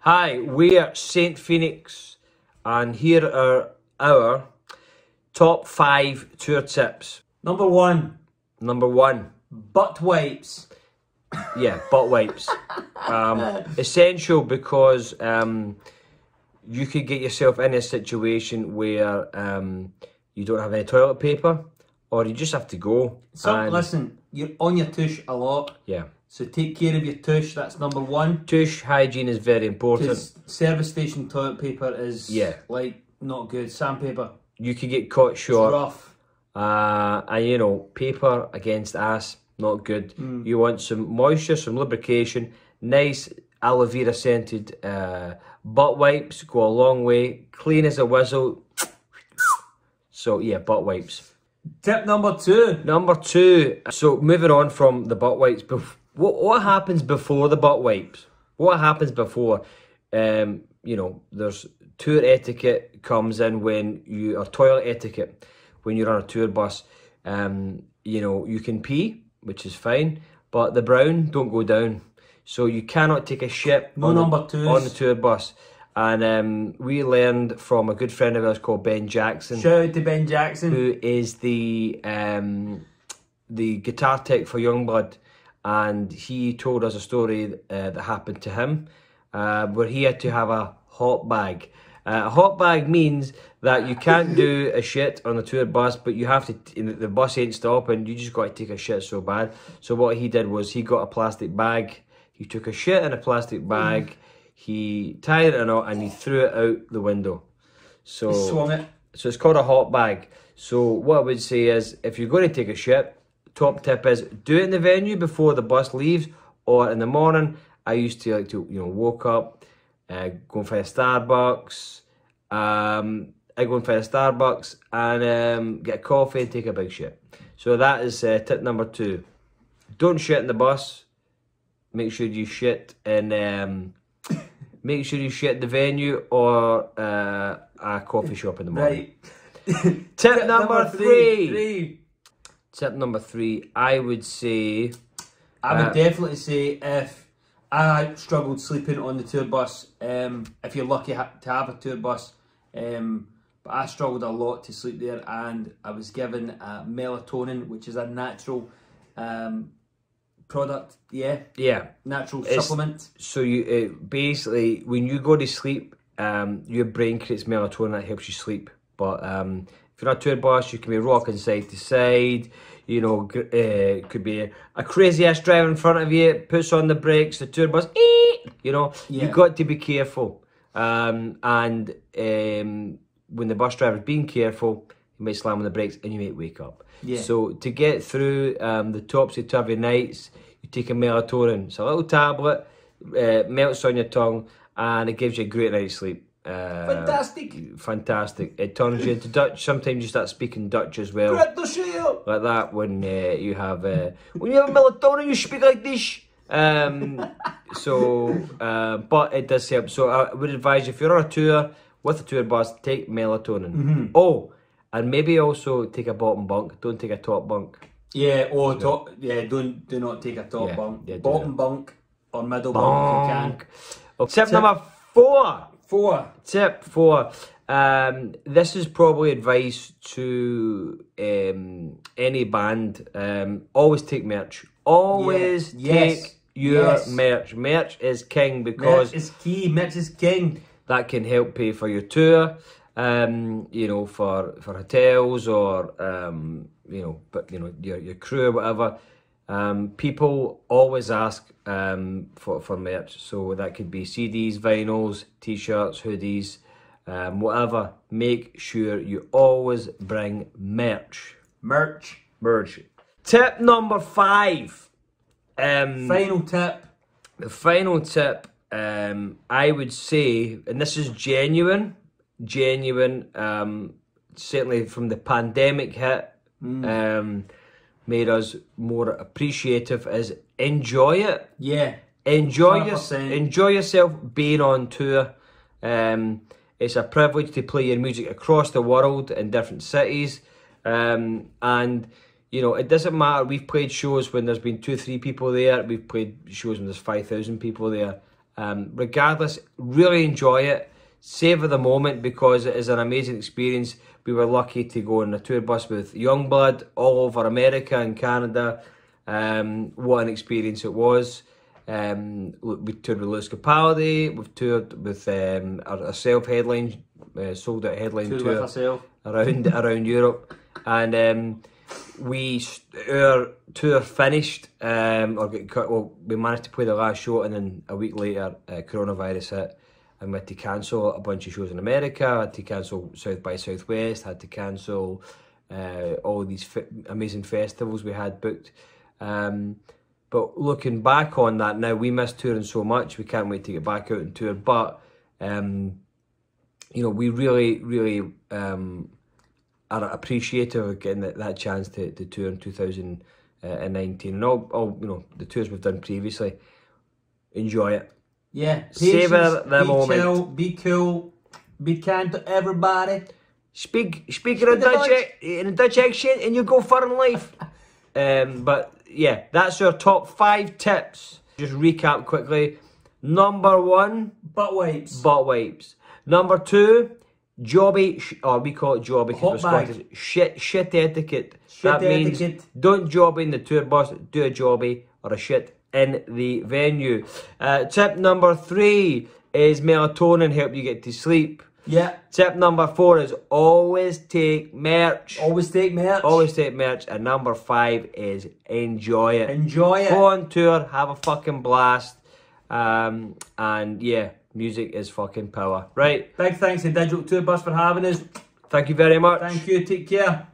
Hi, we're St. Phnx, and here are our top 5 tour tips. Number one, Butt wipes. Yeah, butt wipes. Essential because you could get yourself in a situation where you don't have any toilet paper, or you just have to go. Listen, you're on your tush a lot. Yeah. So take care of your tush, that's number one. Tush hygiene is very important. Because service station toilet paper is like not good. Sandpaper. You could get caught short. It's rough. And you know, paper against ass, not good. You want some moisture, some lubrication, nice aloe vera scented butt wipes, go a long way, clean as a whistle. So yeah, butt wipes. Tip number two. So moving on from the butt wipes, what happens before the butt wipes? What happens before? You know, there's tour etiquette comes in when you, or toilet etiquette, when you're on a tour bus. You know, you can pee, which is fine, but the brown don't go down. So you cannot take a shit on the tour bus. And we learned from a good friend of ours called Ben Jackson. Shout out to Ben Jackson, who is the guitar tech for Youngblood, and he told us a story that happened to him, where he had to have a hot bag. A hot bag means that you can't do a shit on the tour bus, but you have to, the bus ain't stopping, you just got to take a shit so bad. So what he did was he got a plastic bag, he took a shit in a plastic bag, he tied it in a knot and he threw it out the window. So he swung it. So it's called a hot bag. So what I would say is, if you're going to take a shit, top tip is do it in the venue before the bus leaves, or in the morning. I used to like to, you know, woke up, go and find a Starbucks. I go and find a Starbucks and get a coffee and take a big shit. So that is tip number 2. Don't shit in the bus. Make sure you shit in make sure you shit in the venue or a coffee shop in the morning. Right. Tip number three. Tip number 3, I would say... I would definitely say, if I struggled sleeping on the tour bus, if you're lucky to have a tour bus, but I struggled a lot to sleep there, and I was given melatonin, which is a natural product, natural supplement. So you basically, when you go to sleep, your brain creates melatonin that helps you sleep. But if you're on a tour bus, you can be rocking side to side. You know, could be a crazy ass driver in front of you, puts on the brakes, the tour bus, you know, you've got to be careful. And when the bus driver's being careful, you might slam on the brakes and you might wake up. So to get through the topsy-turvy nights, you take a melatonin. It's a little tablet, melts on your tongue, and it gives you a great night's sleep. Fantastic. It turns you into Dutch. Sometimes you start speaking Dutch as well. Like that when you have melatonin, you speak like this. But it does help. So I would advise you, if you're on a tour with a tour bus, take melatonin. Oh, and maybe also take a bottom bunk. Don't take a top bunk. Do not take a top bunk. Bottom bunk or middle bunk if you can. Okay. Tip number 4. Tip 4. This is probably advice to any band. Always take merch. Always take your merch. Merch is king, because merch is key. Merch is king. That can help pay for your tour. You know, for hotels, or your crew or whatever. People always ask for merch, so that could be CDs, vinyls, t-shirts, hoodies, whatever. Make sure you always bring merch. Tip number 5. Final tip. The final tip, I would say, and this is genuine, certainly from the pandemic hit, made us more appreciative, is enjoy it. Enjoy yourself being on tour. It's a privilege to play your music across the world in different cities. And you know, it doesn't matter. We've played shows when there's been 2-3 people there. We've played shows when there's 5,000 people there. Regardless, really enjoy it. Savour the moment because it is an amazing experience. We were lucky to go on a tour bus with Youngblood all over America and Canada. What an experience it was. We toured with Lewis Capaldi, we've toured with our self-headline, sold out headline tour around Europe, and our tour finished, or got cut. Well, we managed to play the last show, and then a week later, coronavirus hit, and we had to cancel a bunch of shows in America. Had to cancel South by Southwest. Had to cancel all these amazing festivals we had booked. But looking back on that now, we miss touring so much. We can't wait to get back out and tour. But you know, we really are appreciative of getting that chance to tour in 2019, and all you know, the tours we've done previously. Enjoy it. Yeah, savor the moment. Chill, be cool, be kind to everybody. Speak in a Dutch accent, and you go far in life. But yeah, that's our top 5 tips. Just recap quickly. Number 1, butt wipes. Butt wipes. Number 2, jobby, or we call it jobby because we're Scottish. Shit etiquette. That means don't job in the tour bus, do a jobby or a shit in the venue. Tip number 3 is melatonin, help you get to sleep. Yeah. Tip number 4 is always take merch. Always take merch. Always take merch. And number 5 is enjoy it. Enjoy it. Go on tour, have a fucking blast. And yeah, music is fucking power. Right. Big thanks to Digital Tour Bus for having us. Thank you very much. Thank you. Take care.